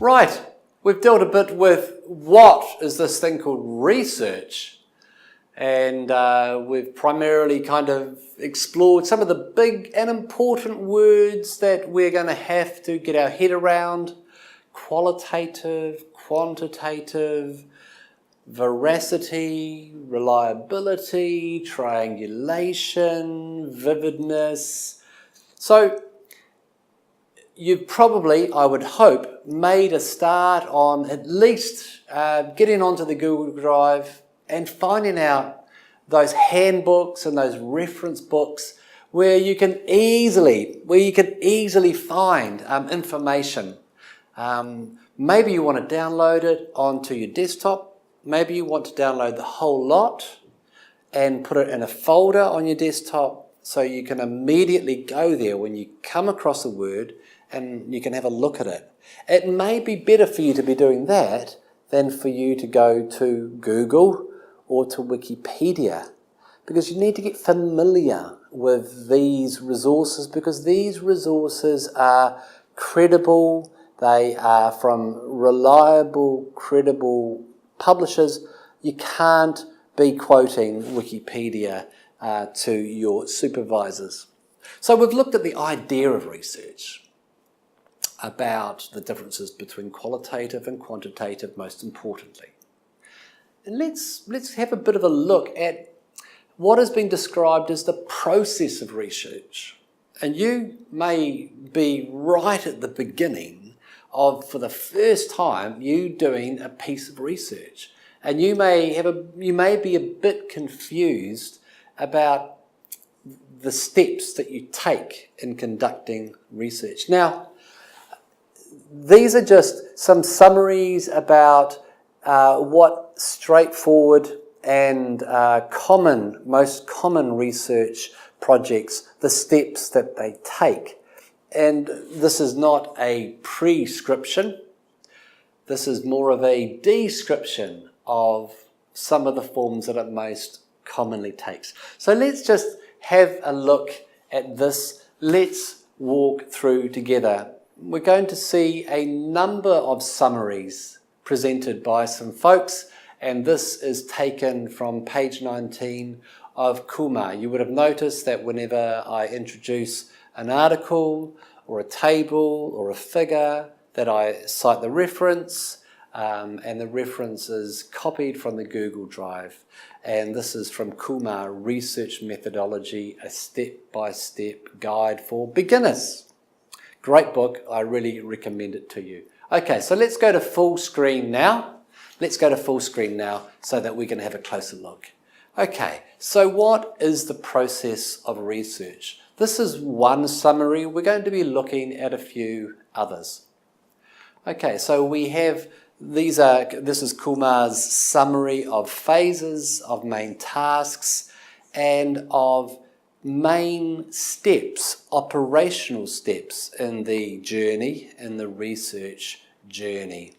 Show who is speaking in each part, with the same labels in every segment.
Speaker 1: Right, we've dealt a bit with what is this thing called research, and we've primarily kind of explored some of the big and important words that we're going to have to get our head around: qualitative, quantitative, veracity, reliability, triangulation, vividness. So you've probably, I would hope, made a start on at least getting onto the Google Drive and finding out those handbooks and those reference books where you can easily find information. Maybe you want to download it onto your desktop. Maybe you want to download the whole lot and put it in a folder on your desktop so you can immediately go there when you come across a word and you can have a look at it. It may be better for you to be doing that than for you to go to Google or to Wikipedia, because you need to get familiar with these resources, because these resources are credible, they are from reliable, credible publishers. You can't be quoting Wikipedia to your supervisors. So we've looked at the idea of research, about the differences between qualitative and quantitative, most importantly. And let's have a bit of a look at what has been described as the process of research. And you may be right at the beginning of, for the first time, you doing a piece of research. And you may be a bit confused about the steps that you take in conducting research. Now, these are just some summaries about what straightforward and most common research projects, the steps that they take. And this is not a prescription. This is more of a description of some of the forms that it most commonly takes. So let's just have a look at this. Let's walk through together. We're going to see a number of summaries presented by some folks, and this is taken from page 19 of Kumar. You would have noticed that whenever I introduce an article or a table or a figure, that I cite the reference, and the reference is copied from the Google Drive. And this is from Kumar, Research Methodology, a step-by-step guide for beginners. Great book, I really recommend it to you. Okay, so let's go to full screen now. Let's go to full screen now so that we can have a closer look. Okay, so what is the process of research? This is one summary. We're going to be looking at a few others. Okay, so we have, this is Kumar's summary of phases, of main tasks, and of main steps, operational steps in the journey, in the research journey.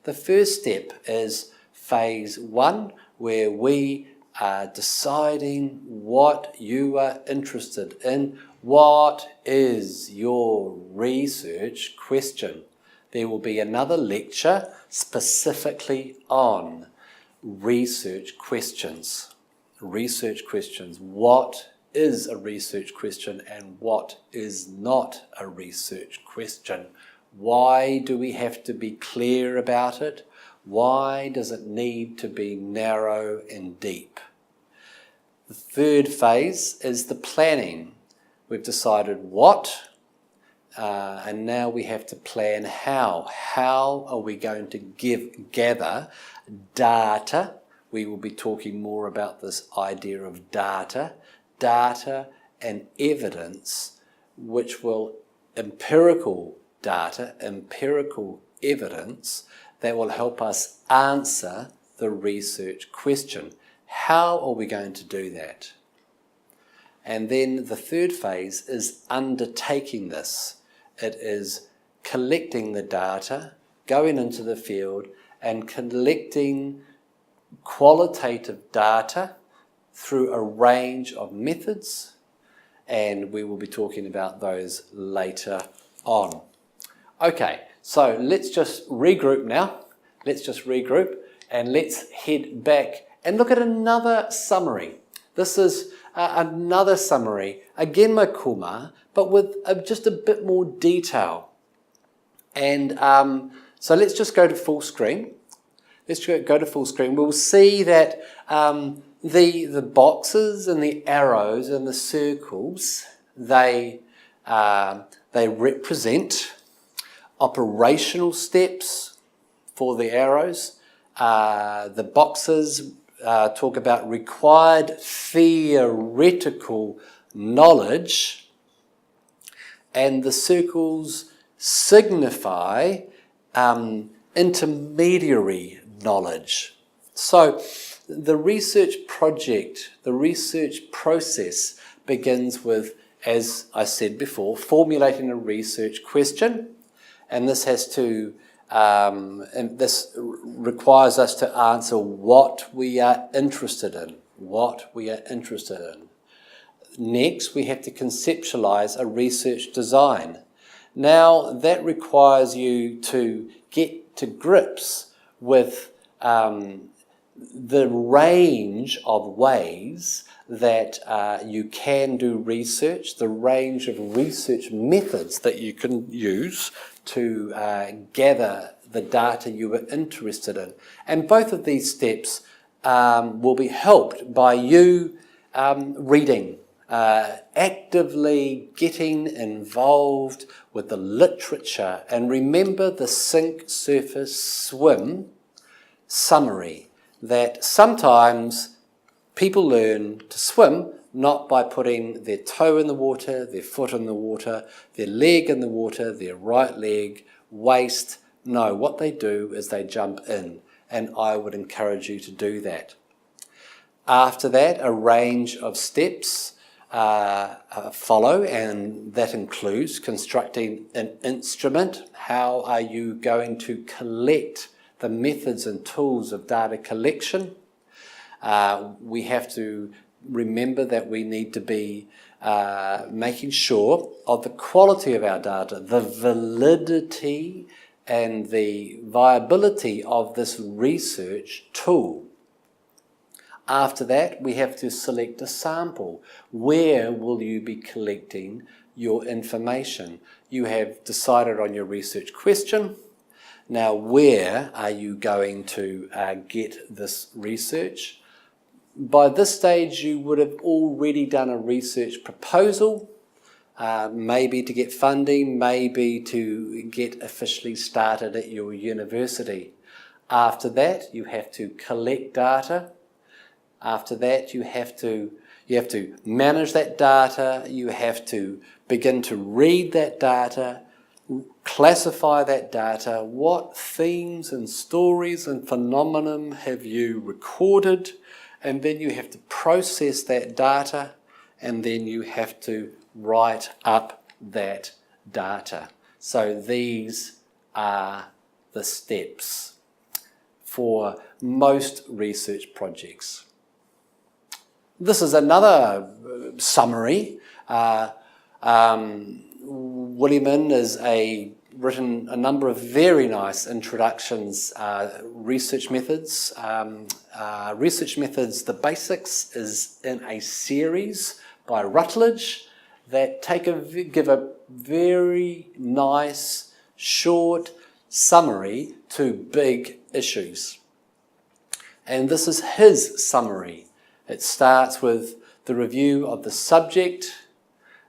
Speaker 1: The first step is phase 1, where we are deciding what you are interested in. What is your research question? There will be another lecture specifically on research questions. Research questions. What is a research question and what is not a research question? Why do we have to be clear about it? Why does it need to be narrow and deep? The third phase is the planning. We've decided what, and now we have to plan how. How are we going to gather data? We will be talking more about this idea of data and evidence, which will empirical evidence that will help us answer the research question. How are we going to do that? And then the third phase is undertaking this. It is collecting the data, going into the field and collecting qualitative data through a range of methods, and we will be talking about those later on. Okay, So let's just regroup now. Let's just regroup and let's head back and look at another summary. This is another summary, again Makuma, but with just a bit more detail. And so let's just go to full screen. Let's go to full screen. We'll see that the boxes and the arrows and the circles, they represent operational steps for the arrows. The boxes talk about required theoretical knowledge, and the circles signify intermediary knowledge. So the research project, the research process begins with, as I said before, formulating a research question, and this has to and this requires us to answer what we are interested in. Next, we have to conceptualize a research design. Now, that requires you to get to grips with the range of ways that you can do research, the range of research methods that you can use to gather the data you are interested in. And both of these steps will be helped by you reading, actively getting involved with the literature. And remember the sink, surface, swim summary, that sometimes people learn to swim not by putting their toe in the water, their foot in the water, their leg in the water, their right leg, waist. No, what they do is they jump in, and I would encourage you to do that. After that, a range of steps follow, and that includes constructing an instrument. How are you going to collect the methods and tools of data collection? We have to remember that we need to be making sure of the quality of our data, the validity and the viability of this research tool. After that, we have to select a sample. Where will you be collecting your information? You have decided on your research question. Now, where are you going to get this research? By this stage, you would have already done a research proposal, maybe to get funding, maybe to get officially started at your university. After that, you have to collect data. After that, you have to manage that data. You have to begin to read that data, classify that data. What themes and stories and phenomenon have you recorded? And then you have to process that data, and then you have to write up that data. So these are the steps for most research projects. This is another summary. Williaman has written a number of very nice introductions, research methods. Research methods, the basics, is in a series by Rutledge that give a very nice, short summary to big issues. And this is his summary. It starts with the review of the subject,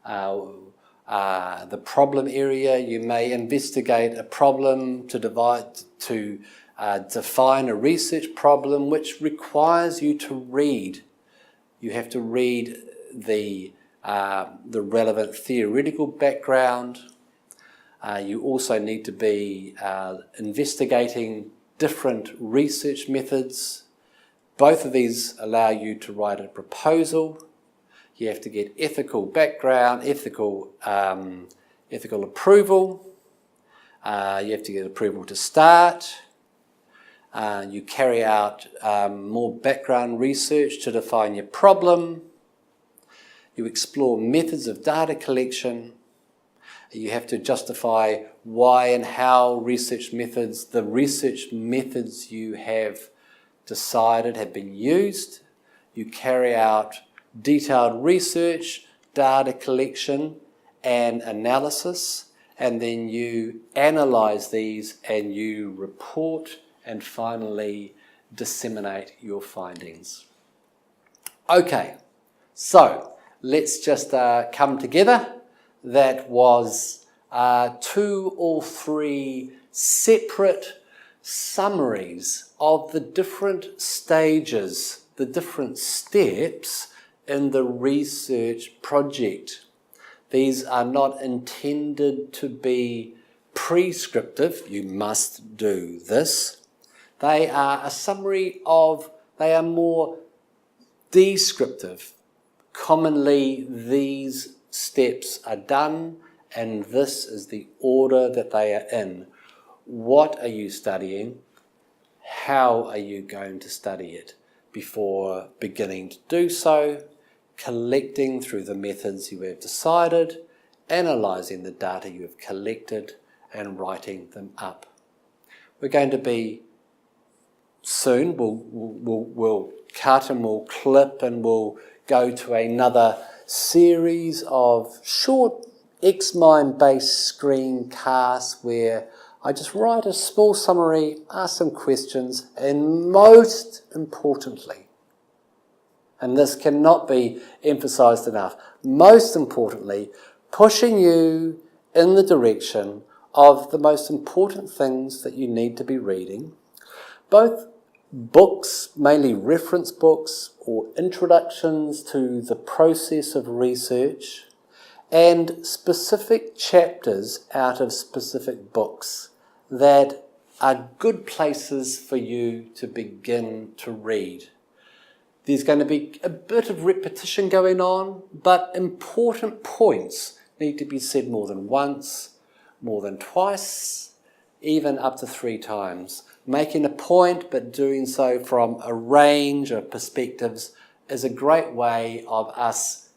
Speaker 1: the problem area. You may investigate a problem to define a research problem, which requires you to read. You have to read the relevant theoretical background. You also need to be investigating different research methods. Both of these allow you to write a proposal. You have to get ethical background, ethical approval. You have to get approval to start. You carry out more background research to define your problem. You explore methods of data collection. You have to justify why and how the research methods you have decided have been used. You carry out detailed research, data collection and analysis, and then you analyse these and you report and finally disseminate your findings. Okay, so let's just come together. That was 2 or 3 separate summaries of the different stages, the different steps in the research project. These are not intended to be prescriptive, you must do this. They are a summary they are more descriptive. Commonly, these steps are done, and this is the order that they are in. What are you studying? How are you going to study it before beginning to do so? Collecting through the methods you have decided, analysing the data you have collected, and writing them up. We're going to be soon, we'll cut and we'll clip and we'll go to another series of short Xmind based screencasts where I just write a small summary, ask some questions, and most importantly, and this cannot be emphasised enough, most importantly, pushing you in the direction of the most important things that you need to be reading, both books, mainly reference books or introductions to the process of research, and specific chapters out of specific books that are good places for you to begin to read. There's going to be a bit of repetition going on, but important points need to be said more than once, more than twice, even up to 3 times. Making a point but doing so from a range of perspectives is a great way of us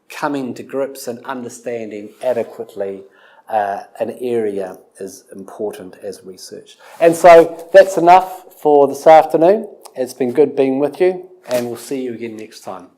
Speaker 1: coming to grips and understanding adequately an area as important as research. And so that's enough for this afternoon. It's been good being with you, and we'll see you again next time.